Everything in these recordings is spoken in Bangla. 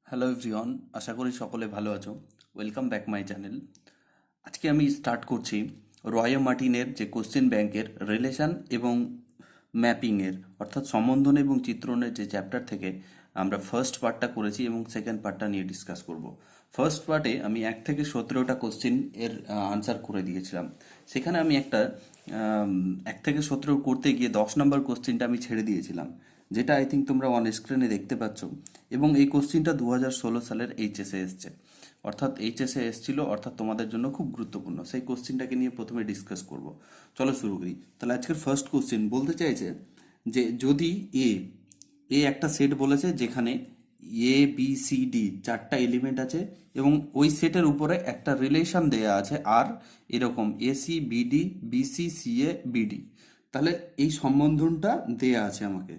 হ্যালো এভরিওয়ান, আশা করি সকলে ভালো আছো। Welcome back my channel. আজকে আমি স্টার্ট করছি রয় মার্টিনের যে কোশ্চেন ব্যাংকের রিলেশন এবং ম্যাপিংয়ের অর্থাৎ সম্বন্ধন এবং চিত্রণের যে চ্যাপ্টার থেকে আমরা ফার্স্ট পার্টটা করেছি এবং সেকেন্ড পার্টটা নিয়ে ডিসকাস করব। ফার্স্ট পার্টে আমি 1 থেকে 17টা কোশ্চেন এর আনসার করে দিয়েছিলাম। সেখানে আমি একটা 1 থেকে 17 করতে গিয়ে 10 নম্বর কোশ্চেনটা আমি ছেড়ে দিয়েছিলাম, যেটা আই থিঙ্ক তোমরা অন স্ক্রিনে দেখতে পাচ্ছ। এবং এই কোশ্চেনটা 2016 সালের এইচএসে এসছে, অর্থাৎ এইচএসে এসছিল, অর্থাৎ তোমাদের জন্য খুব গুরুত্বপূর্ণ। সেই কোশ্চেনটাকে নিয়ে প্রথমে ডিসকাস করব। চলো শুরু করি। তাহলে আজকের ফার্স্ট কোশ্চেন বলতে চাইছে যে যদি এ এ একটা সেট বলেছে যেখানে এ বি সি ডি 4টা এলিমেন্ট আছে এবং ওই সেটের উপরে একটা রিলেশন দেয়া আছে আর এরকম AC BD BC CA BD. তাহলে এই সম্বন্ধনটা দেয়া আছে আমাকে।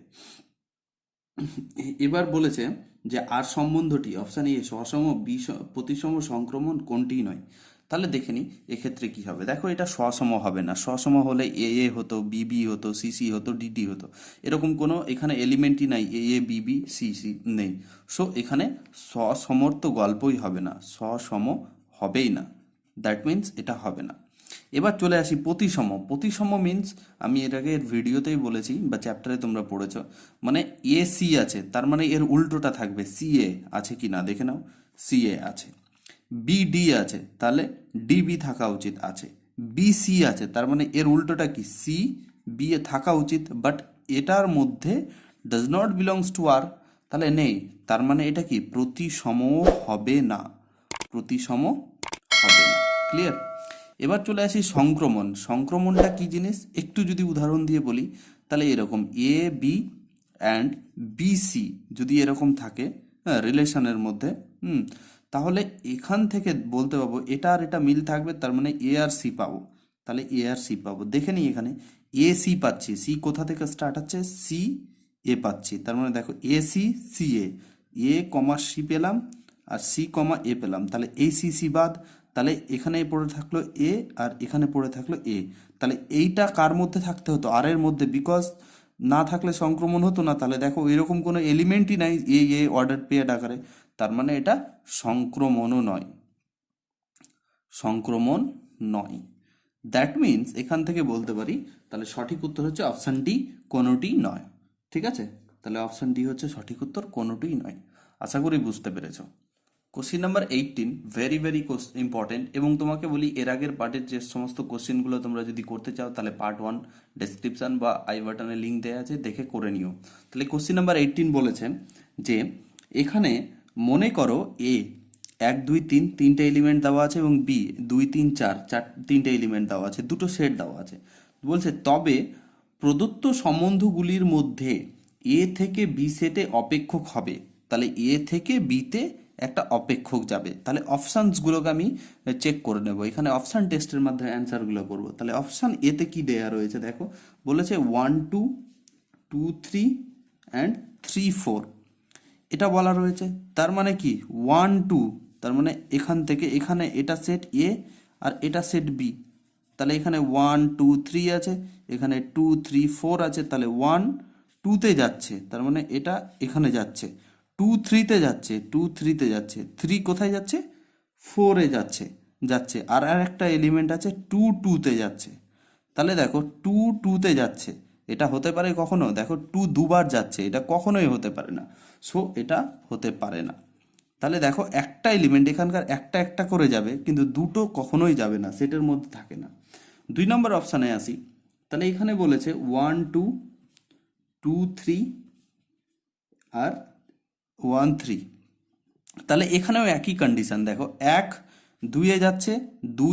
এবার বলেছে যে আর সম্বন্ধটি অপশান এ সসম প্রতিসম সংক্রমণ কোনটি নয়। তাহলে দেখে নি এক্ষেত্রে কি হবে। দেখো, এটা সসম হবে না। সসম হলে এ এ হতো, বিবি হতো, সিসি হতো, ডিডি হতো। এরকম কোনো এখানে এলিমেন্টই নাই, এ এ বিবি সিসি নেই। সো এখানে সসমর তো গল্পই হবে না, সসম হবেই না। দ্যাট মিনস এটা হবে না। এবার চলে আসি প্রতিসম। প্রতিসম মিন্স আমি এর আগে ভিডিওতেই বলেছি বা চ্যাপ্টারে তোমরা পড়েছো, মানে এ সি আছে, তার মানে এর উল্টোটা থাকবে সি এ আছে কি না দেখে নাও। সি এ আছে। বি ডি আছে, তাহলে ডিবি থাকা উচিত আছে। বি সি আছে, তার মানে এর উল্টোটা কি সি বি এ থাকা উচিত, বাট এটার মধ্যে ডাজ নট বিলংস টু আর, তাহলে নেই। তার মানে এটা কি প্রতিসম হবে না, প্রতিসম হবে না। ক্লিয়ার? এবার চলে আসি সংক্রমণ। সংক্রমণটা কি জিনিস একটু যদি উদাহরণ দিয়ে বলি, তাহলে এরকম A B and B C যদি এরকম থাকে, হ্যাঁ, রিলেশনের মধ্যে, তাহলে এখান থেকে বলতে পাবো এটা আর এটা মিল থাকবে, তার মানে এ আর সি পাবো। তাহলে এ আর সি পাবো। দেখে নিই এখানে এ সি পাচ্ছি, সি কোথা থেকে স্টার্ট হচ্ছে, সি এ পাচ্ছি, তার মানে দেখো A C C A comma C পেলাম আর সি কমা এ পেলাম। তাহলে এই সি সি বাদ, তাহলে এখানে পড়ে থাকলো এ আর এখানে পড়ে থাকলো এ। তাহলে এইটা কার মধ্যে থাকতে হতো, আর এর মধ্যে, বিকজ না থাকলে সংক্রমণ হতো না। তাহলে দেখো এরকম কোনো এলিমেন্টই নাই এ অর্ডার পেয়ার আকারে, তার মানে এটা সংক্রমণও নয়, সংক্রমণ নয়। দ্যাট মিনস এখান থেকে বলতে পারি তাহলে সঠিক উত্তর হচ্ছে অপশান ডি, কোনোটি নয়। ঠিক আছে? তাহলে অপশান ডি হচ্ছে সঠিক উত্তর, কোনোটিই নয়। আশা করি বুঝতে পেরেছো। Question number 18 very very important, এবং তোমাকে বলি এর আগের পার্টের যে সমস্ত কোশ্চেনগুলো তোমরা যদি করতে চাও তাহলে পার্ট 1 ডেসক্রিপশন বা আই বাটনে লিঙ্ক দেওয়া আছে, দেখে করে নিও। তাহলে কোশ্চিন নাম্বার 18 বলেছে যে এখানে মনে করো এ 1 2 3 তিনটে এলিমেন্ট দেওয়া আছে এবং বি 2 3 4 তিনটে এলিমেন্ট দেওয়া আছে, দুটো সেট দেওয়া আছে। বলছে তবে প্রদত্ত সম্বন্ধগুলির মধ্যে এ থেকে বি সেটে অপেক্ষক হবে। তাহলে এ থেকে বিতে একটা অপেক্ষক যাবে। তাহলে অপশানসগুলোকে আমি চেক করে নেব, এখানে অপশান টেস্টের মাধ্যমে অ্যান্সারগুলো করব। তাহলে অপশান এতে কি দেয়া রয়েছে দেখো, বলেছে 1 2 2 3 অ্যান্ড 3 4, এটা বলা রয়েছে। তার মানে কি 1 2, তার মানে এখান থেকে এখানে এটা সেট এ আর এটা সেট বি। তাহলে এখানে 1 2 3 আছে, এখানে 2 3 4 আছে, তাহলে 1 2তে যাচ্ছে, তার মানে এটা এখানে যাচ্ছে। 2 3তে যাচ্ছে, 2 3তে যাচ্ছে, 3 কোথায় যাচ্ছে, 4-এ যাচ্ছে যাচ্ছে আর আর একটা এলিমেন্ট আছে 2 2তে যাচ্ছে। তাহলে দেখো 2 2তে যাচ্ছে, এটা হতে পারে কখনো, দেখো 2 দুবার যাচ্ছে, এটা কখনোই হতে পারে না। সো এটা হতে পারে না। তাহলে দেখো একটা এলিমেন্ট এখানকার একটা একটা করে যাবে, কিন্তু দুটো কখনোই যাবে না, সেটের মধ্যে থাকে না। 2 নম্বর অপশানে আসি। তাহলে এখানে বলেছে 1 2 2 3 আর 1 3। তাহলে এখানেও একই কন্ডিশন, দেখো 1 2-এ যাচ্ছে, 2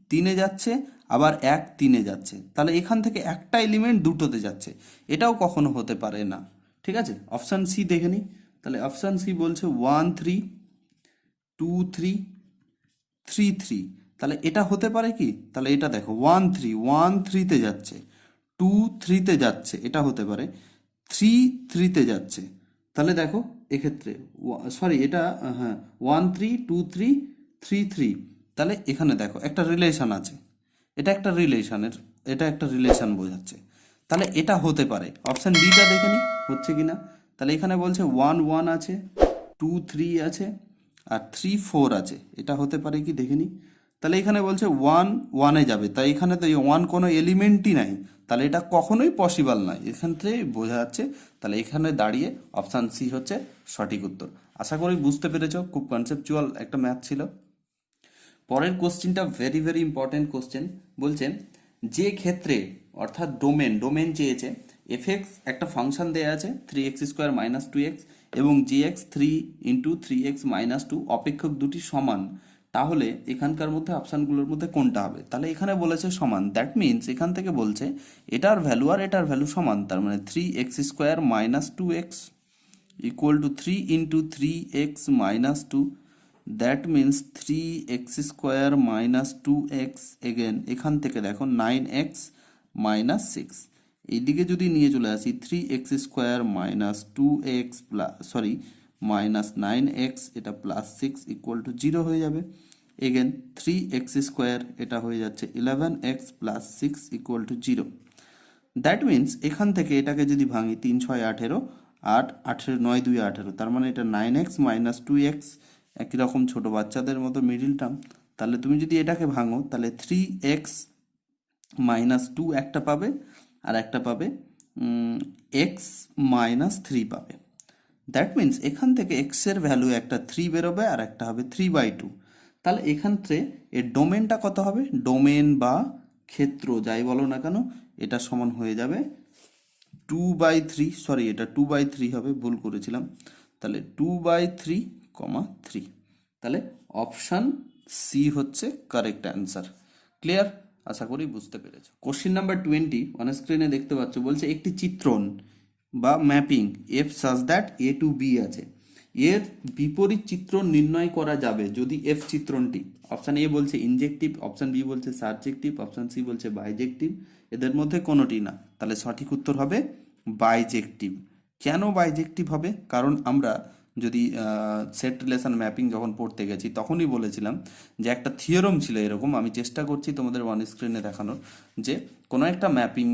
3-এ যাচ্ছে, আবার 1 3-এ যাচ্ছে। তাহলে এখান থেকে একটা এলিমেন্ট দুটোতে যাচ্ছে, এটাও কখনো হতে পারে না। ঠিক আছে? অপশান সি দেখে নিই। তাহলে অপশান সি বলছে 1 3 2 3 3 3। তাহলে এটা হতে পারে কি, তাহলে এটা দেখো 1 3 1 3-তে যাচ্ছে, 2 3-তে যাচ্ছে, এটা হতে পারে, 3 3-তে যাচ্ছে। তাহলে দেখো এক্ষেত্রে সরি এটা হ্যাঁ 1 3 2 3 3 3। তাহলে এখানে দেখো একটা রিলেশন আছে, এটা একটা রিলেশনের, এটা একটা রিলেশন বোঝাচ্ছে। তাহলে এটা হতে পারে। অপশান ডিটা দেখে নি হচ্ছে কিনা। তাহলে এখানে বলছে 1 1 আছে, 2 3 আছে আর 3 4 আছে, এটা হতে পারে কি দেখে নি। তাহলে এখানে বলছে 1 1-এ যাবে, তাই এখানে তো এই 1 কোনো এলিমেন্টই নাই, তাহলে এটা কখনোই পসিবল নয়, এখান থেকে বোঝা যাচ্ছে। তাহলে এখানে দাঁড়িয়ে অপশান সি হচ্ছে সঠিক উত্তর। আশা করি বুঝতে পেরেছো, খুব কনসেপচুয়াল একটা ম্যাথ ছিল। পরের কোশ্চেনটা ভেরি ভেরি ইম্পর্টেন্ট কোশ্চেন। বলছে যে ক্ষেত্রে অর্থাৎ ডোমেন চেয়েছে, এফ এক্স একটা ফাংশন দেওয়া আছে 3x² - 2x এবং gx 3 × 3x - 2 অপেক্ষক দুটি সমান, তাহলে এখানকার মধ্যে অপশানগুলোর মধ্যে কোনটা হবে? তাহলে এখানে বলেছে সমান, দ্যাট মিনস এখান থেকে বলছে এটার ভ্যালু আর এটার ভ্যালু সমান, তার মানে 3x² - 2x equal to 3 × 3x - 2, that means 3x² - 2x, again এখান থেকে দেখো 9x - 6, এইদিকে যদি নিয়ে চলে আসি 3x² - 2x মাইনাস 9x, এটা +6 ইকুয়াল টু 0 হয়ে যাবে। এগেন 3x², এটা হয়ে যাচ্ছে 11x + 6 equal to 0। That means এখান থেকে এটাকে যদি ভাঙি 3 6 18, 8 18 9 2 18, তার মানে এটা 9x - 2x, একই রকম ছোট বাচ্চাদের মতো মিডিল টার্ম। তাহলে তুমি যদি এটাকে ভাঙো তাহলে 3x - 2 একটা পাবে আর একটা পাবে x - 3 পাবে। দ্যাট মিনস এখান থেকে x এর ভ্যালু একটা 3 বেরোবে আর একটা হবে 3/2। তাহলে এখান থেকে এর ডোমেনটা কত হবে? ডোমেন বা ক্ষেত্র যাই বলো না কেন, এটা সমান হয়ে যাবে 2/3, এটা 2/3 হবে, ভুল করেছিলাম। তাহলে 2/3, 3। তাহলে অপশান সি হচ্ছে কারেক্ট অ্যান্সার। ক্লিয়ার? আশা করি বুঝতে পেরেছো। কোশ্চিন নাম্বার 20 অন স্ক্রিনে দেখতে পাচ্ছ, বলছে একটি চিত্রণ বা mapping F such that A to B আছে, এর বিপরীত চিত্র নির্ণয় করা যাবে যদি এফ চিত্রণটি, অপশান এ বলছে ইনজেক্টিভ, অপশান বি বলছে সাবজেক্টিভ, অপশান সি বলছে বাইজেক্টিভ, এদের মধ্যে কোনোটি না। তাহলে সঠিক উত্তর হবে বাইজেক্টিভ। কেন বাইজেক্টিভ হবে? কারণ আমরা যদি সেট রিলেশন ম্যাপিং যখন পড়তে গেছি তখনই বলেছিলাম যে একটা থিওরম ছিল এরকম, আমি চেষ্টা করছি তোমাদের অন স্ক্রিনে দেখানোর, যে কোনো একটা ম্যাপিং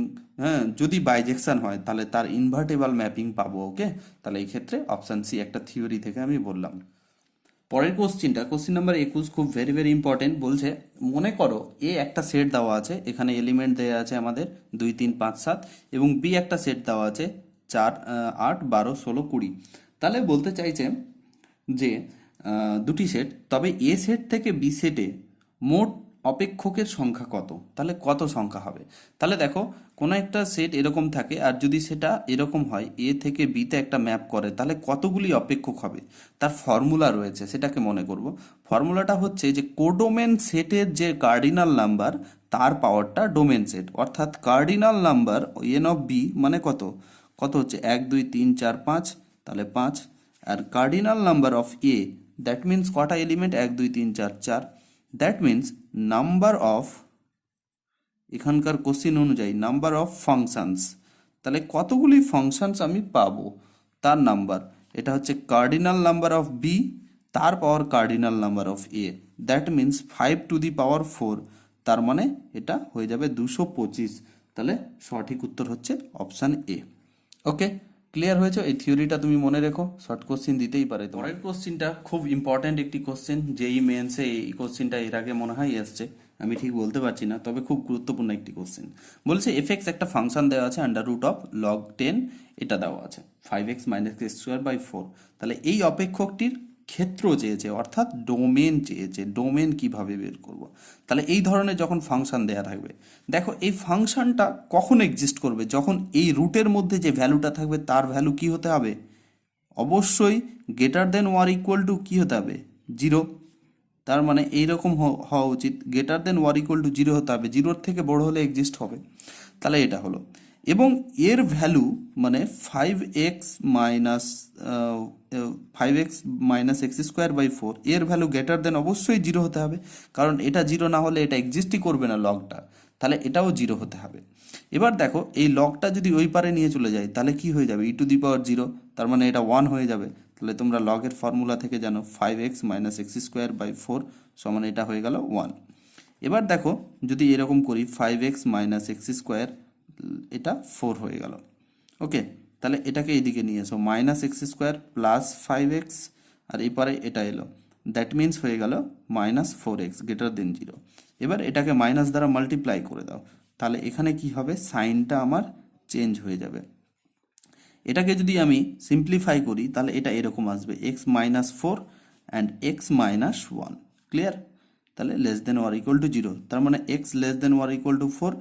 যদি বাইজেকশন হয় তাহলে তার ইনভার্টেবল ম্যাপিং পাবো। ওকে, তাহলে এই ক্ষেত্রে অপশান সি একটা থিওরি থেকে আমি বললাম। পরের কোশ্চিনটা, কোশ্চিন নাম্বার 21, খুব ভেরি ভেরি ইম্পর্টেন্ট। বলছে মনে করো এ একটা সেট দেওয়া আছে, এখানে এলিমেন্ট দেওয়া আছে আমাদের 2 3 5 7, এবং বি একটা সেট দেওয়া আছে 4 8 12 16 20। তাহলে বলতে চাইছে যে দুটি সেট, তবে এ সেট থেকে বি সেটে মোট অপেক্ষকের সংখ্যা কত? তাহলে কত সংখ্যা হবে? তাহলে দেখো কোনো একটা সেট এরকম থাকে, আর যদি সেটা এরকম হয় এ থেকে বিতে একটা ম্যাপ করে, তাহলে কতগুলি অপেক্ষক হবে? তার ফর্মুলা রয়েছে, সেটাকে মনে করব। ফর্মুলাটা হচ্ছে যে কোডোমেন সেটের যে কার্ডিনাল নাম্বার তার পাওয়ারটা ডোমেন সেট, অর্থাৎ cardinal number N of B মানে কত কত হচ্ছে 1 2 3 4 5, তাহলে 5। আর cardinal number of A, that means কটা element 1 2 3 4 4, that means number of, এখানকার কোশ্চিন অনুযায়ী নাম্বার অফ ফাংশনস, তাহলে কতগুলি ফাংশনস আমি পাবো তার নাম্বার, এটা হচ্ছে কার্ডিনাল নাম্বার অফ বি তার power cardinal number of A, that means 5⁴, তার মানে এটা হয়ে যাবে 225। তাহলে সঠিক উত্তর হচ্ছে অপশান এ। ওকে, ক্লিয়ার হয়েছে? এই থিওরিটা তুমি মনে রেখো, শর্ট কোশ্চিন দিতেই পারে। পরের কোশ্চিনটা খুব ইম্পর্ট্যান্ট একটি কোশ্চেন, যেই মেন্সে এই কোশ্চিনটা এর আগে মনে হয় এসছে, আমি ঠিক বলতে পারছি না, তবে খুব গুরুত্বপূর্ণ একটি কোশ্চেন। বলছে এফ এক্স একটা ফাংশন দেওয়া আছে √log10, এটা দেওয়া আছে 5x - x²/4। তাহলে এই অপেক্ষকটির ক্ষেত্র চেয়েছে, অর্থাৎ ডোমেন চেয়েছে। ডোমেন কিভাবে বের করব? তাহলে এই ধরনের যখন ফাংশন দেয়া থাকবে, দেখো এই ফাংশনটা কখন এক্সিস্ট করবে? যখন এই রুটের মধ্যে যে ভ্যালুটা থাকবে তার ভ্যালু কি হতে হবে? অবশ্যই greater than or equal two কি হতে হবে? 0। তার মানে এইরকম হওয়া উচিত, greater than or equal to 0 হতে হবে, 0-র থেকে বড় হলে এক্সিস্ট হবে। তাহলে এটা হলো, এবং এর ভ্যালু মানে 5x - x²/4, এর ভ্যালু গ্রেটার দেন অবশ্যই 0 হতে হবে, কারণ এটা 0 না হলে এটা এক্সিস্টই করবে না লগটা, তাহলে এটাও 0 হতে হবে। এবার দেখো এই লগটা যদি ওই পারে নিয়ে চলে যায় তাহলে কি হয়ে যাবে? e⁻0, তার মানে এটা 1 হয়ে যাবে। তাহলে তোমরা লগের ফর্মুলা থেকে জানো 5x - x²/4 সমান এটা হয়ে গেল 1। এবার দেখো যদি এরকম করি 5x - x², এটা 4 হয়ে গেল। ওকে, তাহলে এটাকে এইদিকে নিয়ে এসো, -x² + 5x আর এপারে এটা এলো, দ্যাট মিন্স হয়ে গেল -4x গ্রেটার দেন 0। এবার এটাকে মাইনাস দ্বারা মাল্টিপ্লাই করে দাও, তাহলে এখানে কি হবে, সাইনটা আমার চেঞ্জ হয়ে যাবে। এটাকে যদি আমি সিম্পলিফাই করি তাহলে এটা এরকম আসবে x-4 অ্যান্ড x-1। ক্লিয়ার? তাহলে less than or equal to 0, তার মানে x less than or equal to 4,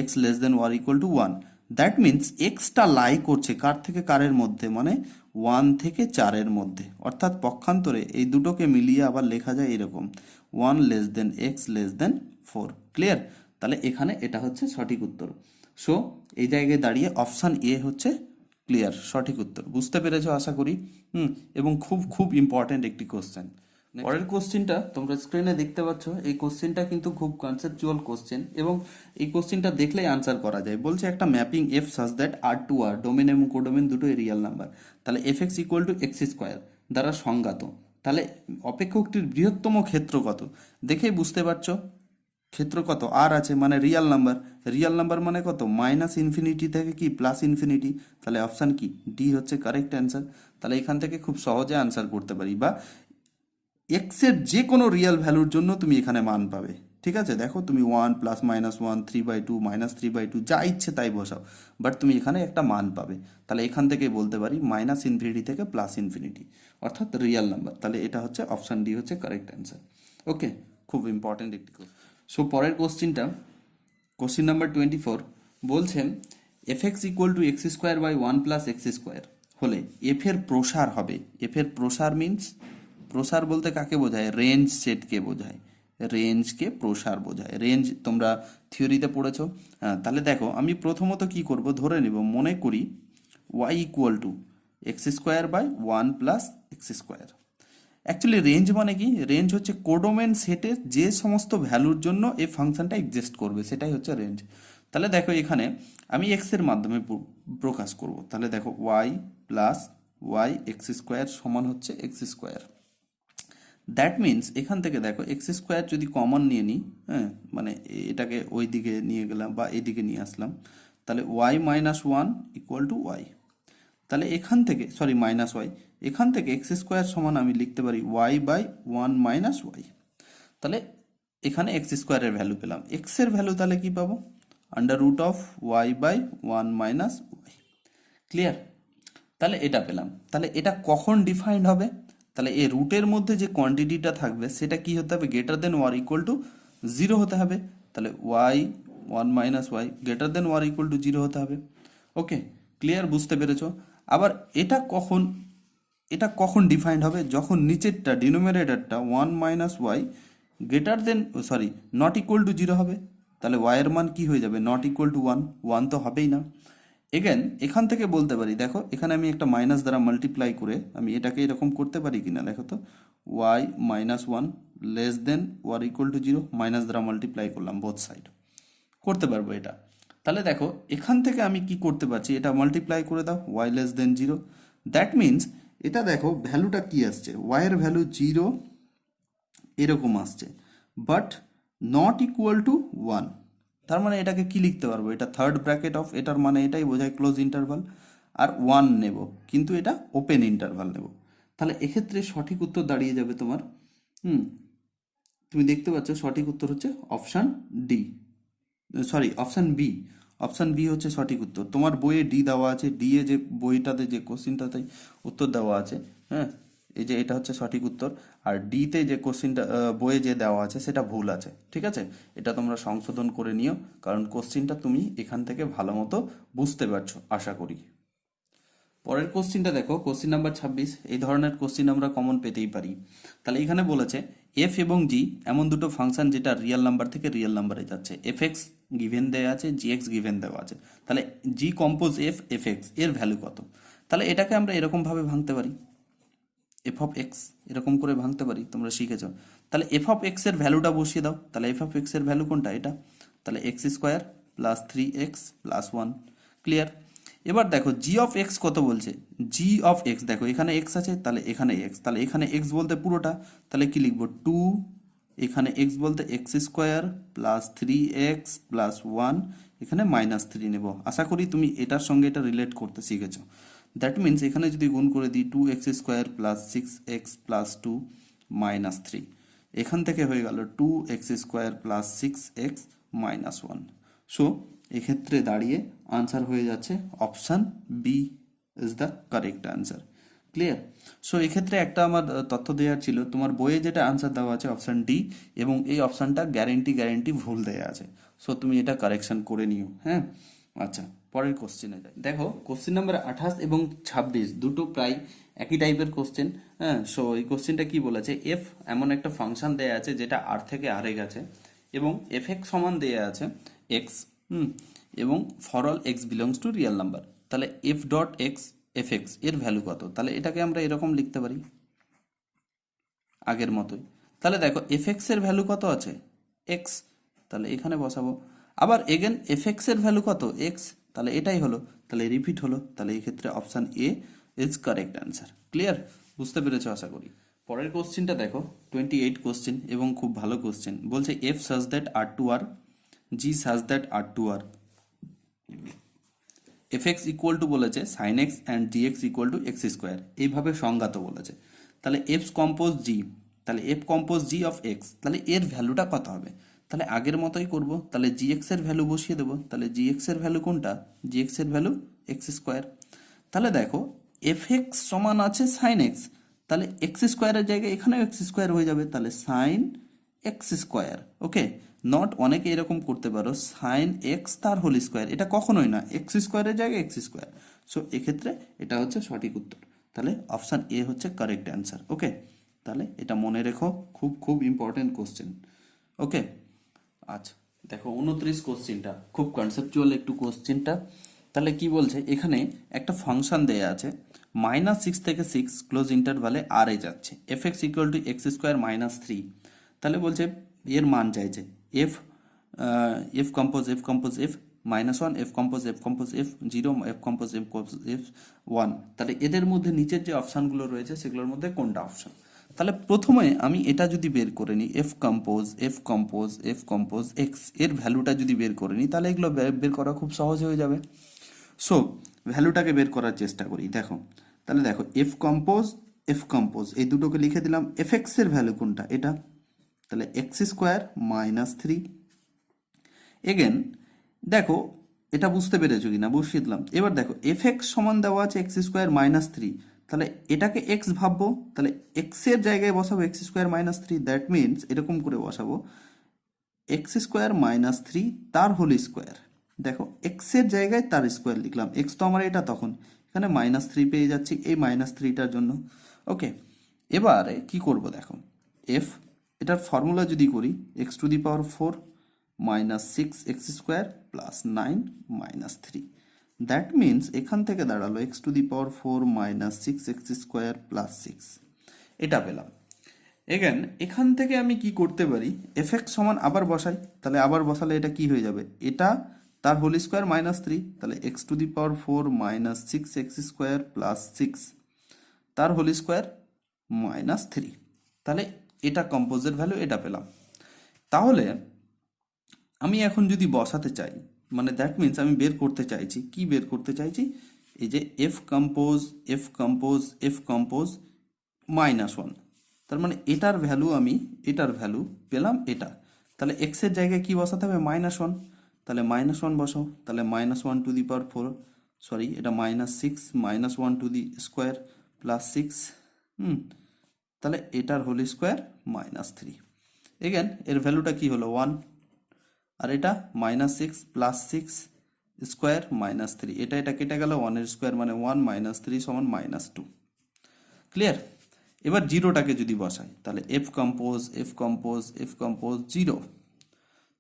x less than or equal to 1। That means এক্সটা লাই করছে কার থেকে কারের মধ্যে, মানে 1 থেকে 4-এর মধ্যে। অর্থাৎ পক্ষান্তরে এই দুটোকে মিলিয়ে আবার লেখা যায় এরকম 1 লেস দেন x লেস দেন 4। ক্লিয়ার? তাহলে এখানে এটা হচ্ছে সঠিক উত্তর। সো এই জায়গায় দাঁড়িয়ে অপশান এ হচ্ছে ক্লিয়ার সঠিক উত্তর। বুঝতে পেরেছো আশা করি। এবং খুব খুব ইম্পর্ট্যান্ট একটি কোশ্চেন। পরের কোশ্চেনটা তোমরা স্ক্রিনে দেখতে পাচ্ছ, এই কোশ্চেনটা কিন্তু খুব কনসেপচুয়াল কোশ্চেন এবং এই কোশ্চেনটা দেখলেই আনসার করা যায়। বলছে একটা mapping F such that R to R domain এবং কোডোমেন দুটোই রিয়েল নাম্বার, তাহলে F x equal to x square দ্বারা সংজ্ঞাত। তাহলে অপেক্ষকটির বৃহত্তম ক্ষেত্র কত? দেখেই বুঝতে পারছো ক্ষেত্র কত, আর আছে মানে রিয়াল নাম্বার। রিয়াল নাম্বার মানে কত, -ইনফিনিটি থেকে কি +ইনফিনিটি। তাহলে অপশান কি, ডি হচ্ছে কারেক্ট অ্যান্সার। তাহলে এখান থেকে খুব সহজে আনসার করতে পারি, বা এক্সের যে কোনো রিয়েল ভ্যালুর জন্য তুমি এখানে মান পাবে। ঠিক আছে, দেখো তুমি 1 +-1 3/2 -3/2 যা ইচ্ছে তাই বসাও, বাট তুমি এখানে একটা মান পাবে। তাহলে এখান থেকে বলতে পারি -ইনফিনিটি থেকে +ইনফিনিটি, অর্থাৎ রিয়েল নাম্বার। তাহলে এটা হচ্ছে অপশান ডি হচ্ছে কারেক্ট অ্যান্সার। ওকে, খুব ইম্পর্টেন্ট একটি কোশ্চেন। সো পরের কোশ্চেনটা, কোশ্চেন নাম্বার 24 বলছেন F x equal to x square by 1 + x square হলে এফ এর প্রসার হবে। এফ এর প্রসার মিন্স, প্রসার বলতে কাকে বোঝায়, রেঞ্জ সেটকে বোঝায়, রেঞ্জকে প্রসার বোঝায়। রেঞ্জ তোমরা থিওরিতে পড়েছো। তাহলে দেখো আমি প্রথমত কি করব, ধরে নেব, মনে করি y equal to x square by 1 + x square. Actually range মানে কি, রেঞ্জ হচ্ছে কোডোমেন সেটের যে সমস্ত ভ্যালুর জন্য এই ফাংশনটা এক্সিস্ট করবে সেটাই হচ্ছে রেঞ্জ। তাহলে দেখো এখানে আমি এক্স এর মাধ্যমে প্রকাশ করব। তাহলে দেখো y plus y x square সমান হচ্ছে এক্স স্কোয়ার। দ্যাট মিন্স এখান থেকে দেখো এক্স স্কোয়ার যদি কমন নিয়ে নিই, হ্যাঁ মানে এটাকে ওই দিকে নিয়ে গেলাম বা এদিকে নিয়ে আসলাম, তাহলে y-1 ইকুয়াল টু ওয়াই। তাহলে এখান থেকে সরি -y, এখান থেকে এক্স স্কোয়ার সমান আমি লিখতে পারি y/1 - y। তাহলে এখানে এক্স স্কোয়ারের ভ্যালু পেলাম, এক্স এর ভ্যালু তাহলে কি পাবো, √y/1 - y। ক্লিয়ার? তাহলে এটা পেলাম। তাহলে এটা কখন ডিফাইন্ড হবে, তাহলে এই রুটের মধ্যে যে কোয়ান্টিটিটা থাকবে সেটা কি হতে হবে, greater than or equal to 0 হতে হবে। তাহলে y1 - y greater than or equal to 0 হতে হবে। ওকে, ক্লিয়ার? বুঝতে পেরেছো? আবার এটা কখন ডিফাইন্ড হবে, যখন নিচেরটা ডিনোমিনেটরটা 1 - y greater than not equal to 0 হবে। তাহলে y এর মান কি হয়ে যাবে, নট ইকুয়াল টু 1 তো হবেই না। এগেন এখান থেকে বলতে পারি, দেখো এখানে আমি একটা মাইনাস দ্বারা মাল্টিপ্লাই করে আমি এটাকে এরকম করতে পারি কিনা, দেখো তো y-1 less than or equal to 0, minus দ্বারা মাল্টিপ্লাই করলাম বোথ সাইড, করতে পারবো এটা। তাহলে দেখো এখান থেকে আমি কি করতে পারছি, এটা মাল্টিপ্লাই করে দাও y less than 0। That means এটা দেখো ভ্যালুটা কি আসছে, y এর ভ্যালু 0 এরকম আসছে, বাট নট ইকুয়াল টু 1। তার মানে এটাকে কি লিখতে পারবো, এটা থার্ড ব্র্যাকেট অফ, এটার মানে এটাই বোঝায় ক্লোজ ইন্টারভাল। আর 1 নেব, কিন্তু এটা ওপেন ইন্টারভাল নেব। তাহলে এক্ষেত্রে সঠিক উত্তর দাঁড়িয়ে যাবে তোমার, তুমি দেখতে পাচ্ছ সঠিক উত্তর হচ্ছে option D, option B. Option B হচ্ছে সঠিক উত্তর। তোমার বইয়ে ডি দেওয়া আছে, ডি এ যে বইটাতে যে কোশ্চিনটাতে উত্তর দেওয়া আছে, হ্যাঁ এই যে এটা হচ্ছে সঠিক উত্তর, আর ডিতে যে কোশ্চিনটা বইয়ে যে দেওয়া আছে সেটা ভুল আছে। ঠিক আছে, এটা তোমরা সংশোধন করে নিও, কারণ কোশ্চিনটা তুমি এখান থেকে ভালো মতো বুঝতে পারছো আশা করি। পরের কোশ্চিনটা দেখো, কোশ্চিন নাম্বার 26। এই ধরনের কোশ্চিন আমরা কমন পেতেই পারি। তাহলে এখানে বলেছে এফ এবং জি এমন দুটো ফাংশন যেটা রিয়েল নাম্বার থেকে রিয়েল নাম্বারে যাচ্ছে। এফ এক্স গিভেন দেওয়া আছে, জি এক্স গিভেন দেওয়া আছে। তাহলে জি কম্পোজ এফ এক্স এর ভ্যালু কত? তাহলে এটাকে আমরা এরকমভাবে ভাঙতে পারি, এফ অফ এক্স এরকম করে ভাঙতে পারি, তোমরা শিখেছো। তাহলে এফ অফ এক্স এর ভ্যালুটা বসিয়ে দাও। তাহলে এফ অফ এক্স এর ভ্যালু কোনটা, এটা। তাহলে x square plus 3x plus 1। Clear? এবার দেখো জি অফ এক্স কত বলছে, জি অফ এক্স দেখো এখানে এক্স আছে, তাহলে এখানে এক্স, তাহলে এখানে এক্স বলতে পুরোটা, তাহলে কি লিখবো 2, এখানে এক্স বলতে x square plus 3x plus 1, এখানে -3 নেব। আশা করি তুমি এটার সঙ্গে এটা রিলেট করতে শিখেছো। দ্যাট মিনস এখানে যদি গুণ করে দিই 2x² plus 6x plus 2 minus 3, এখান থেকে হয়ে গেল 2x² plus 6x minus 1। So এক্ষেত্রে দাঁড়িয়ে আনসার হয়ে যাচ্ছে option B is the correct answer. Clear? So এক্ষেত্রে একটা আমার তথ্য দেওয়ার ছিল, তোমার বইয়ে যেটা আনসার দেওয়া আছে অপশান ডি, এবং এই অপশানটা গ্যারেন্টি ভুল দেওয়া আছে। সো তুমি এটা কারেকশন করে নিও। হ্যাঁ, আচ্ছা, পরের কোশ্চেনে যাই। দেখো কোশ্চেন নাম্বার 28 এবং 26 দুটো প্রায় একই টাইপের কোশ্চেন। হ্যাঁ, সো এই কোশ্চেনটা কি বলেছে, এফ এমন একটা ফাংশন দেয়া আছে যেটা আর থেকে আরে গেছে, এবং এফ এক্স সমান দেয়া আছে এক্স, এবং for all X belongs to real number. তাহলে F dot X F X এর ভ্যালু কত? তাহলে এটাকে আমরা এরকম লিখতে পারি আগের মতোই। তাহলে দেখো এফ এক্স এর ভ্যালু কত আছে? এক্স, তাহলে এখানে বসাবো। আবার এগেন এফ এক্স এর ভ্যালু কত? এক্স, তাহলে এটাই হলো, তাহলে রিপিট হলো। তাহলে এই ক্ষেত্রে option A is correct answer. Clear? বুঝতে পেরেছো আশা করি। পরের কোশ্চেনটা দেখো 28 কোশ্চেন, এবং খুব ভালো কোশ্চেন। বলছে F such that R to R, G such that R to R, F x equal to বলেছে sine X and G X equal to x square, এইভাবে সংজ্ঞাত বলেছে। তাহলে এফ কম্পোজ জি, তাহলে F compose G of X, তাহলে এর ভ্যালুটা কত হবে? তাহলে আগের মতোই করব, তাহলে জি এক্স এর ভ্যালু বসিয়ে দেবো। তাহলে জি এক্স এর ভ্যালু কোনটা? জি এক্স এর ভ্যালু এক্স স্কোয়ার। তাহলে দেখো এফ এক্স সমান আছে সাইন এক্স, তাহলে এক্স স্কোয়ারের জায়গায় এখানেও এক্স স্কোয়ার হয়ে যাবে, তাহলে sine x square. Okay, not, অনেকে এরকম করতে পারো সাইন এক্স তার হোল স্কোয়ার, এটা কখনোই না, এক্স স্কোয়ারের জায়গায় এক্স স্কোয়ার। সো এক্ষেত্রে এটা হচ্ছে সঠিক উত্তর। তাহলে অপশান এ হচ্ছে কারেক্ট অ্যান্সার। ওকে, তাহলে এটা মনে রেখো, খুব খুব ইম্পর্টেন্ট কোশ্চেন। ওকে, আচ্ছা দেখো 29 কোশ্চেনটা খুব কনসেপচুয়াল একটু কোশ্চেনটা। তাহলে কি বলছে, এখানে একটা ফাংশন দেয়া আছে -6 থেকে 6 ক্লোজ ইন্টারভালে আর এ যাচ্ছে, F x equal to x square minus 3। তাহলে বলছে এর মান চাইছে F, F compose F -1, F compose F 0, F compose F 1। তাহলে এদের মধ্যে নিচের যে অপশানগুলো রয়েছে সেগুলোর মধ্যে কোনটা অপশান? তাহলে প্রথমে আমি এটা যদি বের করে নিই, এফ কম্পোজ এক্স এর ভ্যালুটা যদি বের করে নিই, তাহলে এগুলো বের করা খুব সহজ হয়ে যাবে। সো ভ্যালুটাকে বের করার চেষ্টা করি। দেখো, তাহলে দেখো এফ কম্পোজ এই দুটোকে লিখে দিলাম। এফ এক্স এর ভ্যালু কোনটা? এটা, তাহলে এক্স স্কোয়ার মাইনাস 3। এগেন দেখো এটা বুঝতে পেরেছো কিনা, বসিয়ে দিলাম। এবার দেখো এফ এক্স সমান দেওয়া আছে এক্স স্কোয়ার মাইনাস 3, তাহলে এটাকে এক্স ভাববো, তাহলে এক্স এর জায়গায় বসাবো x square minus 3। That means এরকম করে বসাবো এক্স স্কোয়ার মাইনাস 3 তার হোল স্কোয়ার। দেখো এক্স এর জায়গায় তার স্কোয়ার লিখলাম, এক্স তো আমার এটা, তখন এখানে -3 পেয়ে যাচ্ছি এই -3টার জন্য। ওকে, এবারে কি করব দেখো, এফ এটার ফর্মুলা যদি করি x⁴ -6x² plus 9 -3, that means এখান থেকে দাঁড়ালো x⁴ -6x² প্লাস 6, এটা পেলাম। এগেন এখান থেকে আমি কি করতে পারি, এফ এক্স সমান আবার বসাই, তাহলে আবার বসালে এটা কি হয়ে যাবে, এটা তার হোল স্কোয়ার -3, তাহলে x⁴ -6x² প্লাস 6 তার হোল স্কোয়ার -3, তাহলে এটা কম্পোজের ভ্যালু, এটা পেলাম। তাহলে আমি এখন যদি বসাতে চাই, মানে দ্যাট মিনস আমি বের করতে চাইছি, কি বের করতে চাইছি, এই যে এফ কম্পোজ -1, তার মানে এটার ভ্যালু আমি এটার ভ্যালু পেলাম এটা। তাহলে এক্স এর জায়গায় কি বসাতে হবে? -1, তাহলে -1 বসাও, তাহলে -1⁴, সরি এটা -6 -1 টু দি স্কোয়ার প্লাস 6, তাহলে এটার হোল স্কোয়ার -3। এগেন এর ভ্যালুটা কি হলো 1, আর এটা -6 প্লাস 6 স্কোয়ার -3, এটা কেটে গেল, 1 স্কোয়ার মানে 1 -3 সমান -2। ক্লিয়ার? এবার জিরোটাকে যদি বসাই, তাহলে এফ কম্পোজ 0,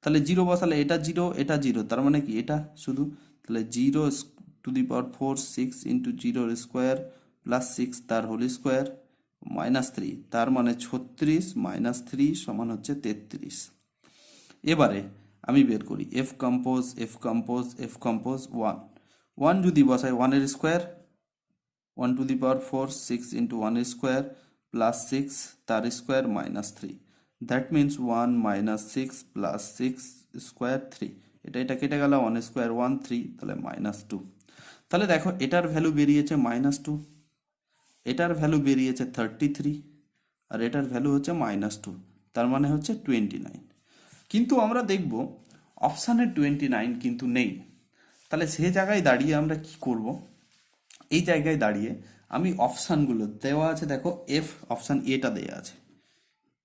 তাহলে 0 বসালে এটা 0 এটা 0, তার মানে কি এটা শুধু, তাহলে 0⁴ 6 ইন্টু 0 স্কোয়ার প্লাস 6 তার হোল স্কোয়ার -3, তার মানে 36 -3 সমান হচ্ছে 33। এবারে আমি বের করি এফ কম্পোজ 1 যদি বসাই, 1 এর স্কোয়ার 1⁴ 6 ইন্টু 1 স্কোয়ার প্লাস 6 তার square -3, that means 1 -6 plus 6 square 3, এটা কেটে গেল, 1 স্কোয়ার 1 3, তাহলে -2। তাহলে দেখো এটার ভ্যালু বেরিয়েছে -2, এটার ভ্যালু বেরিয়েছে 33, আর এটার ভ্যালু হচ্ছে -2, তার মানে হচ্ছে 29। কিন্তু আমরা দেখব অপশানে 29 কিন্তু নেই। তাহলে সে জায়গায় দাঁড়িয়ে আমরা কি করব? এই জায়গায় দাঁড়িয়ে আমি অপশানগুলো দেওয়া আছে, দেখো এফ অপশান এটা দেওয়া আছে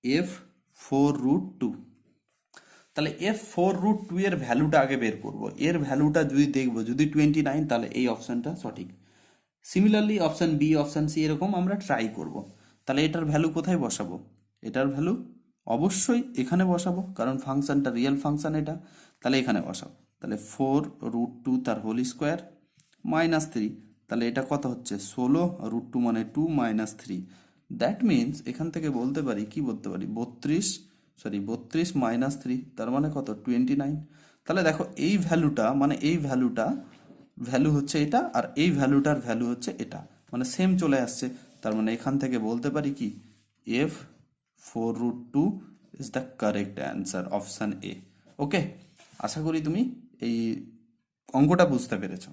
f4√2। তাহলে f4√2 এর ভ্যালুটা আগে বের করব। এর ভ্যালুটা যদি দেখবো যদি 29, তাহলে এই অপশানটা সঠিক। Similarly option B, option C এরকম আমরা ট্রাই করব। তাহলে এটার ভ্যালু কোথায় বসাবো? এটার ভ্যালু অবশ্যই এখানে বসাবো, কারণ ফাংশনটা রিয়েল ফাংশন এটা। তাহলে এখানে বসাবো। তাহলে 4√2 তার হোল স্কোয়ার -3, তাহলে এটা কত হচ্ছে 16, √2 মানে 2 -3। দ্যাট মিনস এখান থেকে বলতে পারি, কি বলতে পারি, 32 -3, তার মানে কত 29। তাহলে দেখো এই ভ্যালুটা মানে এই ভ্যালুটা ভ্যালু হচ্ছে এটা, আর এই ভ্যালুটার ভ্যালু হচ্ছে এটা, মানে সেম চলে আসছে। তার মানে এখান থেকে বলতে পারি কি f4√2 is the correct answer, option A. Okay, আশা করি তুমি এই অঙ্কটা বুঝতে পেরেছো।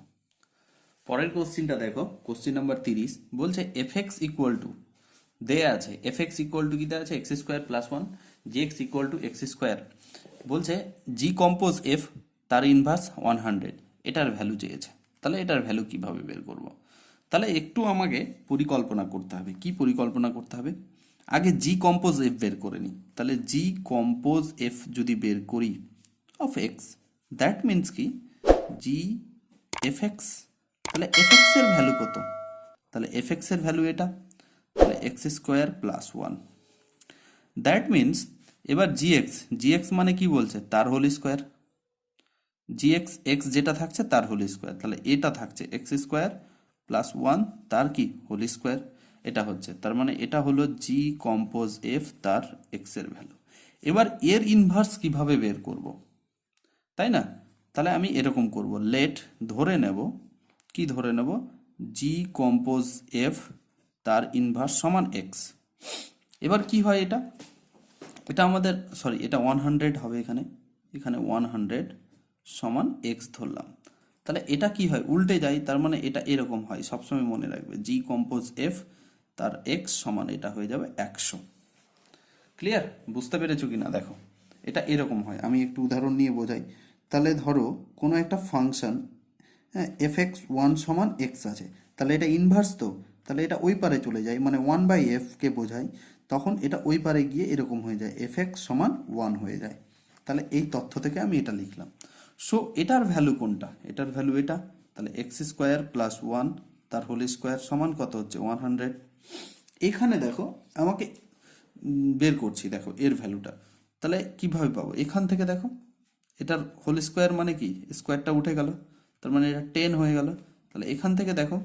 পরের কোশ্চিনটা দেখো, কোশ্চিন নাম্বার 30 বলছে fx ইকুয়াল টু, দেয়া আছে fx ইকুয়াল টু কি দেয়া আছে x² + 1, gx equal to x²। বলছে জি কম্পোজ f তার ইনভার্স 100, এটার ভ্যালু চেয়েছে। তাহলে এটার ভ্যালু কিভাবে বের করব? তাহলে একটু আমাকে পরিকল্পনা করতে হবে। কি পরিকল্পনা করতে হবে? আগে জি কম্পোজ এফ বের করে নিই। তাহলে জি কম্পোজ এফ যদি বের করি অফ এক্স, দ্যাট মিনস কি জি এফ এক্স। তাহলে এফ এক্স এর ভ্যালু কত? তাহলে এফ এক্স এর ভ্যালু এটা, তাহলে x² + 1। দ্যাট মিনস এবার জিএক্স মানে কি বলছে, তার হোল স্কোয়ার। জিএক্স এক্স যেটা থাকছে তার হোল স্কোয়ার, তাহলে এটা থাকছে x² + 1 তার কি হোল স্কোয়ার, এটা হচ্ছে। তার মানে এটা হলো জি কম্পোজ এফ তার এক্স এর ভ্যালু। এবার এর ইনভার্স কিভাবে বের করব, তাই না? তাহলে আমি এরকম করব, লেট ধরে নেব, কি ধরে নেব, জি কম্পোজ এফ তার ইনভার্স সমান এক্স। এবার কি হয় এটা, এটা আমাদের সরি এটা 100 হবে, এখানে এখানে 100 সমান এক্স ধরলাম। তাহলে এটা কি হয়, উল্টে যায়, তার মানে এটা এরকম হয়, সবসময় মনে রাখবে জি কম্পোজ এফ তার এক্স সমান এটা হয়ে যাবে 100। ক্লিয়ার? বুঝতে পেরেছো কিনা দেখো, এটা এরকম হয়। আমি একটু উদাহরণ নিয়ে বোঝাই। তাহলে ধরো কোনো একটা ফাংশন, হ্যাঁ, f(x1 = x) আছে, তাহলে এটা ইনভার্স তো, তাহলে এটা ওই পারে চলে যায়, মানে 1/f কে বোঝায়, তখন এটা ওই পারে গিয়ে এরকম হয়ে যায়, fx = 1 হয়ে যায়। তাহলে এই তথ্য থেকে আমি এটা লিখলাম। সো এটার ভ্যালু কোনটা? এটার ভ্যালু এটা, তাহলে x² + 1 তার হোল স্কোয়ার সমান কত হচ্ছে 100। এখানে দেখো আমাকে বের করছি, দেখো এর ভ্যালুটা। তাহলে কিভাবে পাবো? এখান থেকে দেখো এটার হোল স্কোয়ার মানে কি, স্কোয়ারটা উঠে গেল, তার মানে এটা 10 হয়ে গেল। তাহলে এখান থেকে দেখো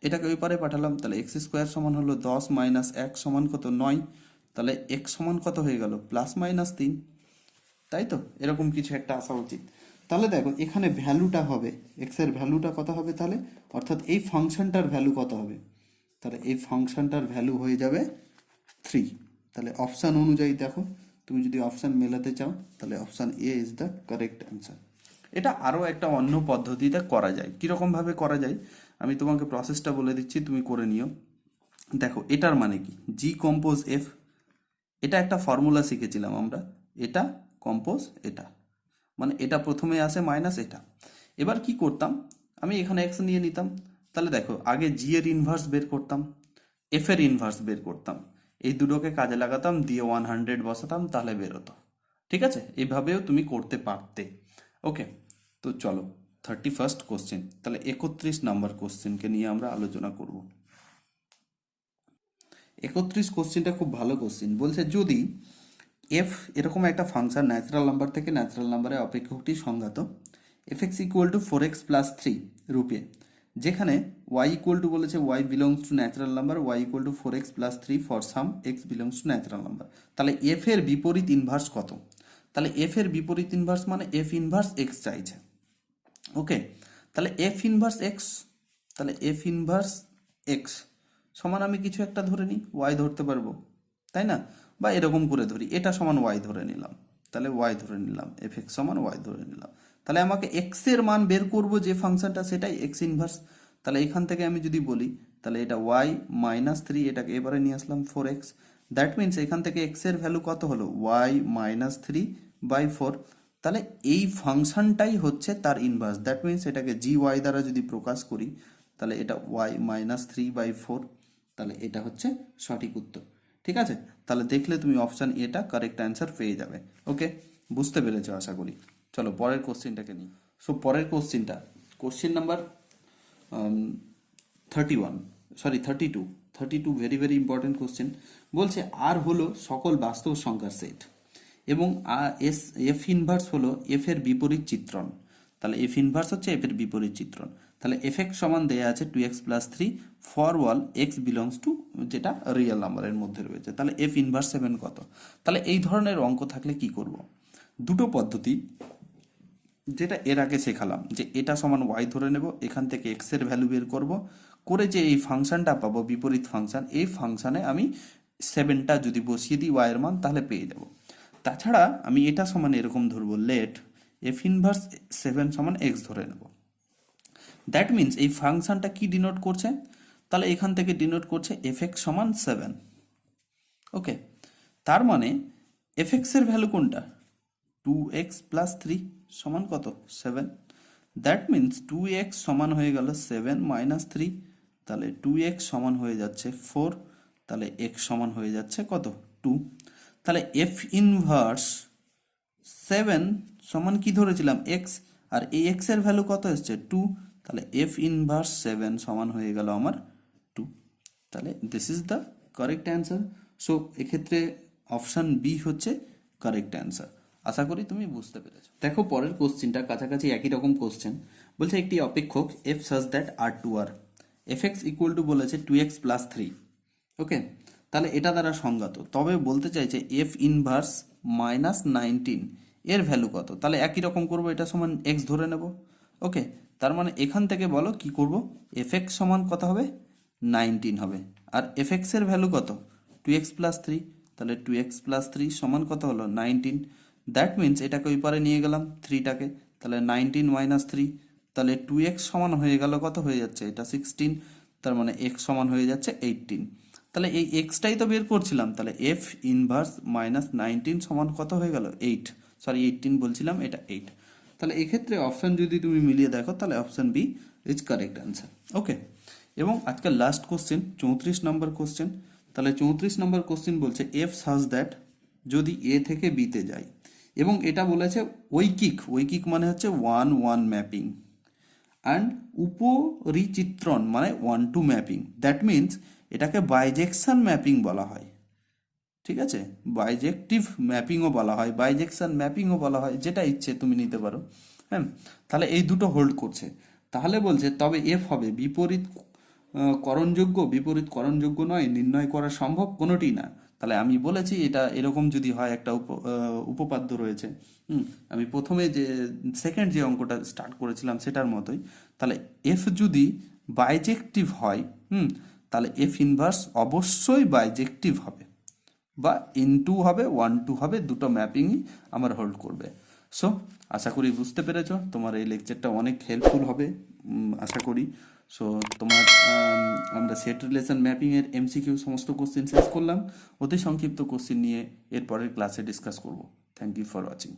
এটাকে ওই পারে পাঠালাম, তাহলে x² সমান হলো 10 - 1 সমান কত 9, তাহলে x সমান কত হয়ে গেল +-3, তাই তো? এরকম কিছু একটা আসা উচিত। তাহলে দেখো এখানে ভ্যালুটা হবে, x এর ভ্যালুটা কত হবে তাহলে, অর্থাৎ এই ফাংশনটার ভ্যালু কত হবে, তাহলে এই ফাংশনটার ভ্যালু হয়ে যাবে 3। তাহলে অপশান অনুযায়ী দেখো, তুমি যদি অপশান মেলাতে চাও তাহলে option A is the correct answer. এটা আরও একটা অন্য পদ্ধতিতে করা যায়। কীরকমভাবে করা যায় আমি তোমাকে প্রসেসটা বলে দিচ্ছি, তুমি করে নিও। দেখো এটার মানে কি, জি কম্পোজ এফ, এটা একটা ফর্মুলা শিখেছিলাম আমরা, এটা কম্পোজ এটা, মানে এটা প্রথমে আসে মাইনাস এটা। এবার কি করতাম, আমি এখানে এক্স নিয়ে নিতাম। তাহলে দেখো আগে জি এর ইনভার্স বের করতাম, এফ এর ইনভার্স বের করতাম, এই দুটোকে কাজে লাগাতাম, দিয়ে 100 বসাতাম, তাহলে বেরোতো। ঠিক আছে, এইভাবেও তুমি করতে পারতে। ওকে, তো চলো 31st কোশ্চেন, তাহলে 31 নাম্বার কোশ্চেনকে নিয়ে আমরা আলোচনা করব। 31 কোশ্চেনটা খুব ভালো কোশ্চেন। বলছে যদি এফ এরকম একটা ফাংশন ন্যাচারাল নাম্বার থেকে ন্যাচারাল নাম্বারে অপেক্ষকটি সংজ্ঞাত fx = 4x + 3 রূপে, যেখানে y = বলেছে y belongs to natural number, y = 4x + 3 for some x belongs to natural number. তাহলে এফ এর বিপরীত ইনভার্স কত? তাহলে এফ এর বিপরীত ইনভার্স মানে এফ ইনভার্স এক্স চাইছে। ওকে, তাহলে এফ ইনভার্স এক্স, তাহলে এফ ইনভার্স এক্স সমান আমি কিছু একটা ধরে নিই, ওয়াই ধরতে পারবো, তাই না? বা এরকম করে ধরি, এটা সমান ওয়াই ধরে নিলাম, তাহলে ওয়াই ধরে নিলাম, এফ এক্স সমান ওয়াই ধরে নিলাম। তাহলে আমাকে এক্স এর মান বের করব যে ফাংশনটা, সেটাই এক্স ইনভার্স। তাহলে এখান থেকে আমি যদি বলি, তাহলে এটা ওয়াই মাইনাস থ্রি, এটাকে এবারে নিয়ে আসলাম ফোর এক্স। দ্যাট মিনস এখান থেকে এক্স এর ভ্যালু কত হলো, y minus three by four. তাহলে এই ফাংশনটাই হচ্ছে তার ইনভার্স। দ্যাট মিনস এটাকে জি ওয়াই দ্বারা যদি প্রকাশ করি, তাহলে এটা y minus three by four. তাহলে এটা হচ্ছে সঠিক উত্তর। ঠিক আছে, তাহলে দেখলে তুমি অপশান এটা কারেক্ট অ্যান্সার পেয়ে যাবে। ওকে, বুঝতে পেরেছো আশা করি। চলো পরের কোশ্চেনটাকে নিই। সো পরের কোশ্চেনটা, question number 32 very very important question. বলছে আর হলো সকল বাস্তব সংখ্যার সেট এবং এফ ইনভার্স হলো এফ এর বিপরীত চিত্রণ। তাহলে এফ ইনভার্স হচ্ছে এফ এর বিপরীত চিত্রণ। তাহলে এফ এক্স সমান দেয়া আছে 2x plus 3 for wall x belongs two, যেটা রিয়েল নাম্বারের মধ্যে রয়েছে। তাহলে এফ ইনভার্স 7 কত? তাহলে এই ধরনের অঙ্ক থাকলে কি করব? দুটো পদ্ধতি, যেটা এর আগে শেখালাম, যে এটা সমান ওয়াই ধরে নেব, এখান থেকে এক্স এর ভ্যালু বের করব, করে যে এই ফাংশনটা পাবো বিপরীত ফাংশন, এই ফাংশনে আমি 7টা যদি বসিয়ে দিই ওয়াই এর মান, তাহলে পেয়ে যাব। তাছাড়া আমি এটা সমান এরকম ধরবো, লেট এফ ইনভার্স 7 সমান এক্স ধরে নেব। দ্যাট মিনস এই ফাংশনটা কি ডিনোট করছে? তাহলে এখান থেকে ডিনোট করছে এফ এক্স সমান 7। ওকে, তার মানে এফ এক্স এর ভ্যালু কোনটা? 2x প্লাস 3 সমান কত? 7। দ্যাট মিনস 2x সমান হয়ে গেল 7 মাইনাস 3, তাহলে 2x সমান হয়ে যাচ্ছে 4, তাহলে x সমান হয়ে যাচ্ছে কত? 2। তাহলে এফ ইনভার্স 7 সমান কি ধরেছিলাম? x, আর এই x এর ভ্যালু কত এসছে? 2, তাহলে এফ ইনভার্স 7 সমান হয়ে গেল আমার 2। তাহলে this is the correct answer. So এক্ষেত্রে অপশান বি হচ্ছে কারেক্ট অ্যান্সার। আশা করি তুমি বুঝতে পেরেছো। দেখো পরের কোশ্চেনটা কাছাকাছি একই রকম কোশ্চেন। বলছে একটি অপেক্ষক F such that R to R F x equal to বলেছে 2x প্লাস 3। ওকে, তাহলে এটা দ্বারা সংজ্ঞাত, তবে বলতে চাইছে এফ ইনভার্স মাইনাস 19 এর ভ্যালু কত? তাহলে একই রকম করবো, এটা সমান এক্স ধরে নেব। ওকে, তার মানে এখান থেকে বলো কি করব? এফ এক্স সমান কত হবে? 19 হবে। আর এফ এক্স এর ভ্যালু কত? 2x প্লাস 3, তাহলে 2x প্লাস 3 সমান কত হলো? 19। দ্যাট মিনস এটাকে ওই পারে নিয়ে গেলাম 3টাকে, তাহলে 19 মাইনাস 3, তাহলে 2x সমান হয়ে গেল কত? হয়ে যাচ্ছে এটা 16, তার মানে x সমান হয়ে যাচ্ছে 18। তাহলে এই এক্সটাই তো বের করছিলাম, তাহলে এফ ইনভার্স মাইনাস 19 সমান কত হয়ে গেল? 8, সরি 18 বলছিলাম, এটা 8। তাহলে এক্ষেত্রে অপশান যদি তুমি মিলিয়ে দেখো, তাহলে option B is correct answer. Okay, এবং আজকের লাস্ট কোশ্চেন 34 নম্বর কোশ্চেন। তাহলে 34 নম্বর কোশ্চেন বলছে এফ সাজ দ্যাট, যদি এ থেকে বিতে যায়, এবং এটা বলেছে ঐকিক মানে হচ্ছে 1-1 ম্যাপিং, অ্যান্ড উপরিচিত্রণ মানে 1-2 ম্যাপিং। দ্যাট মিনস এটাকে বাইজেকশন ম্যাপিং বলা হয়। ঠিক আছে, বাইজেক্টিভ ম্যাপিংও বলা হয়, বাইজেকশন ম্যাপিংও বলা হয়, যেটা ইচ্ছে তুমি নিতে পারো। হ্যাঁ, তাহলে এই দুটো হোল্ড করছে। তাহলে বলছে তবে এফ হবে বিপরীত করণযোগ্য নয়, নির্ণয় করা সম্ভব কোনোটি না। তাহলে আমি বলেছি এটা এরকম যদি হয়, একটা উপপাদ্য রয়েছে। আমি প্রথমে যে সেকেন্ড যে অঙ্কটা স্টার্ট করেছিলাম সেটার মতোই। তাহলে এফ যদি বাইজেক্টিভ হয়, তাহলে এফ ইনভার্স অবশ্যই বাইজেক্টিভ হবে, বা ইনটু হবে, 1-2 হবে, দুটো ম্যাপিংই আমার হোল্ড করবে। সো আশা করি বুঝতে পেরেছো, তোমার এই লেকচারটা অনেক হেল্পফুল হবে আশা করি। সো তোমার আমরা সেট রিলেশন ম্যাপিংয়ের এমসিকিউ সমস্ত কোশ্চেন শেষ করলাম। অতি সংক্ষিপ্ত কোশ্চেন নিয়ে এরপরের ক্লাসে ডিসকাস করব। Thank you for watching.